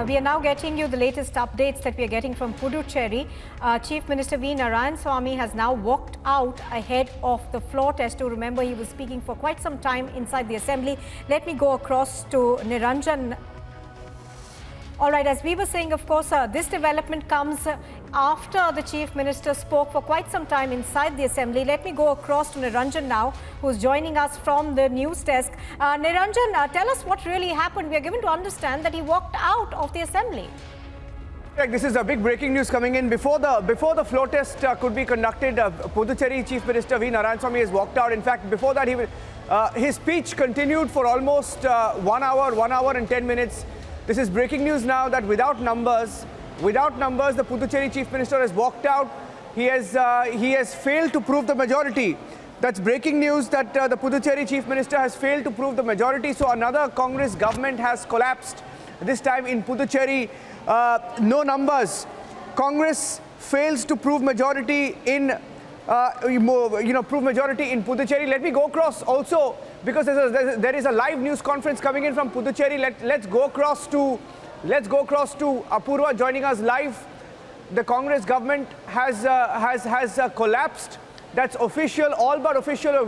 We are now getting you the latest updates that we are getting from Puducherry. Chief Minister V. Narayanasamy has now walked out ahead of the floor test. To remember, he was speaking for quite some time inside the assembly. Let me go across to Niranjan. All right, as we were saying, of course, this development comes after the Chief Minister spoke for quite some time inside the Assembly. Let me go across to Niranjan now, who's joining us from the news desk. Niranjan, tell us what really happened. We are given to understand that he walked out of the Assembly. This is a big breaking news coming in. Before the floor test could be conducted, Puducherry Chief Minister V. Narayanasamy has walked out. In fact, before that, his speech continued for almost 1 hour and 10 minutes. This is breaking news now that without numbers, the Puducherry Chief Minister has walked out. He has failed to prove the majority. That's breaking news that the Puducherry Chief Minister has failed to prove the majority. So another Congress government has collapsed. This time in Puducherry, no numbers. Congress fails to prove majority in Puducherry. Let me go across also, because there is a live news conference coming in from Puducherry. Let's go across to Apurva joining us live. The Congress government has collapsed. That's official, all but official. We're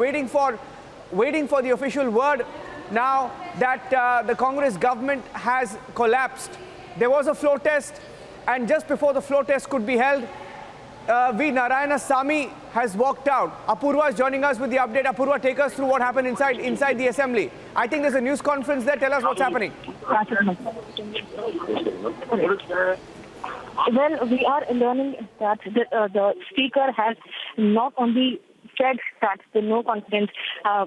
waiting for the official word now that the Congress government has collapsed. There was a floor test, and just before the floor test could be held, V. Narayanasamy has walked out. Apurva is joining us with the update. Apurva, take us through what happened inside the assembly. I think there's a news conference there. Tell us what's happening. Well, we are learning that the speaker has not only said that the no confidence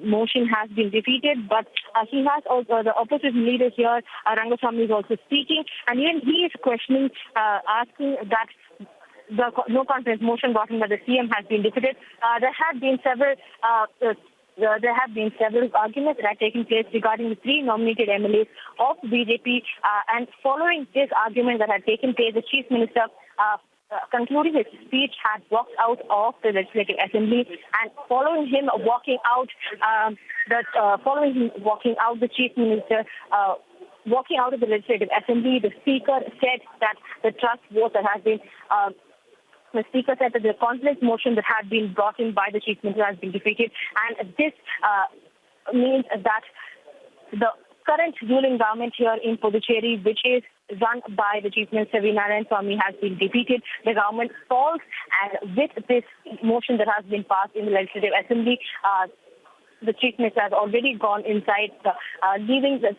motion has been defeated, but he has also, the opposition leader here, Rangasamy, is also speaking, and even he is questioning, asking that the no confidence motion brought in by the CM has been defeated. There have been several arguments that have taken place regarding the three nominated MLAs of BJP, and following this argument that had taken place, the Chief Minister, concluding his speech, had walked out of the Legislative Assembly, and following him walking out, the Chief Minister walking out of the Legislative Assembly, the Speaker said that the trust vote that has been the Speaker said that the confidence motion that had been brought in by the Chief Minister has been defeated, and this means that the current ruling government here in Puducherry, which is run by the Chief Minister V. Narayanasamy, has been defeated. The government falls, and with this motion that has been passed in the Legislative Assembly, the Chief Minister has already gone inside, leaving this.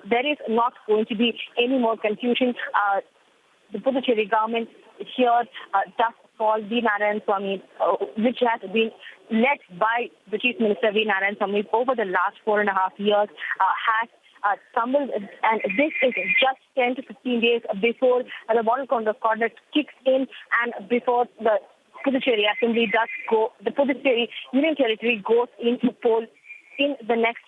There is not going to be any more confusion. The Puducherry government here does fall V. Narayanasamy, which has been led by the Chief Minister V. Narayanasamy over the last 4.5 years, has stumbled, and this is just 10 to 15 days before the model code of conduct kicks in, and before the Puducherry Assembly does go, the Puducherry Union Territory goes into poll in the next.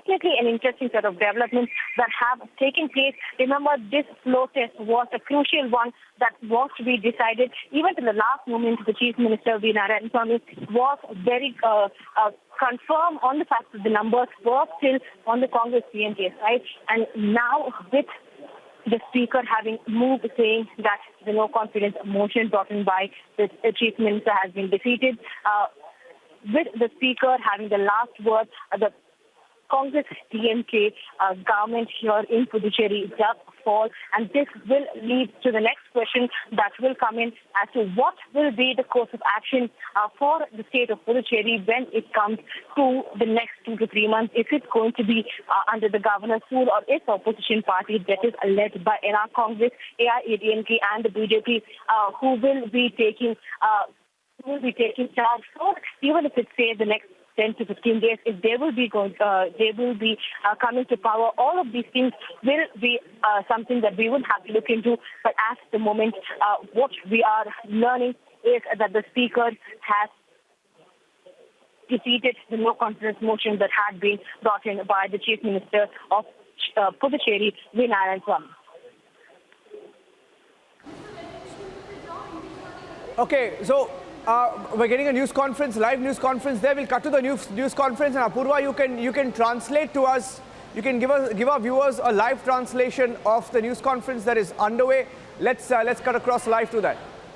Definitely an interesting set of developments that have taken place. Remember, this floor test was a crucial one that was to be decided. Even to the last moment, the Chief Minister, V. Narayanasamy, was very confirmed on the fact that the numbers were still on the Congress PMK side. And now, with the Speaker having moved, saying that the no confidence motion brought in by the Chief Minister has been defeated, with the Speaker having the last word, the Congress DMK government here in Puducherry does fall, and this will lead to the next question that will come in as to what will be the course of action for the state of Puducherry when it comes to the next 2 to 3 months. Is it going to be under the governor's rule, or is the opposition party that is led by NR Congress, AIADMK, and the BJP who will be taking charge? So even if it says the next 10 to 15 days, if they will be coming to power, all of these things will be something that we will have to look into. But at the moment, what we are learning is that the Speaker has defeated the no confidence motion that had been brought in by the Chief Minister of Puducherry, V. Narayanasamy. Okay, so we're getting a news conference, live news conference there. We'll cut to the news conference, and Apurva, you can translate to us You can give our viewers a live translation of the news conference that is underway. Let's cut across live to that.